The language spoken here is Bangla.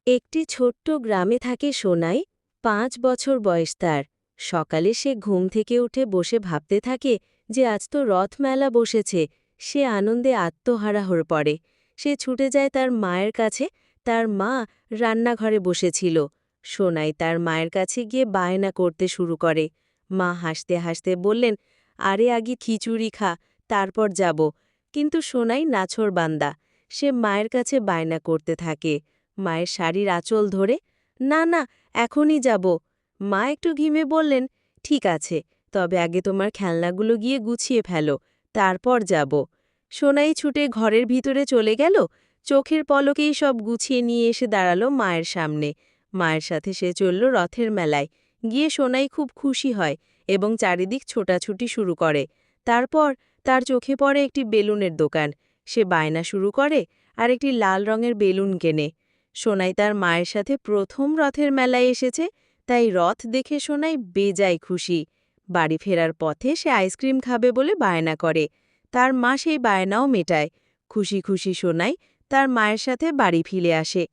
একটি ছোট্ট গ্রামে থাকে সোনাই। 5 বছর বয়স তার। সকালে সে ঘুম থেকে উঠে বসে ভাবতে থাকে যে আজ তো রথমেলা বসেছে। সে আনন্দে আত্মহারা হয়ে পড়ে। সে ছুটে যায় তার মায়ের কাছে। তার মা রান্নাঘরে বসেছিল। সোনাই তার মায়ের কাছে গিয়ে বায়না করতে শুরু করে। মা হাসতে হাসতে বললেন, আরে আগে খিচুড়ি খা, তারপর যাব। কিন্তু সোনাই নাছোড়বান্দা। সে মায়ের কাছে বায়না করতে থাকে। মায়ের শাড়ির আঁচল ধরে, না না, এখনই যাব। মা একটু ঘিমে বললেন, ঠিক আছে, তবে আগে তোমার খেলনাগুলো গিয়ে গুছিয়ে ফেলো, তারপর যাব। সোনাই ছুটে ঘরের ভিতরে চলে গেল। চোখের পলকেই সব গুছিয়ে নিয়ে এসে দাঁড়ালো মায়ের সামনে। মায়ের সাথে সে চলল রথের মেলায়। গিয়ে সোনাই খুব খুশি হয় এবং চারিদিক ছোটাছুটি শুরু করে। তারপর তার চোখে পড়ে একটি বেলুনের দোকান। সে বায়না শুরু করে আর একটি লাল রঙের বেলুন কেনে। সোনাই তার মায়ের সাথে প্রথম রথের মেলায় এসেছে, তাই রথ দেখে সোনাই বেজায় খুশি। বাড়ি ফেরার পথে সে আইসক্রিম খাবে বলে বায়না করে। তার মা সেই বায়নাও মেটায়। খুশি খুশি সোনাই তার মায়ের সাথে বাড়ি ফিরে আসে।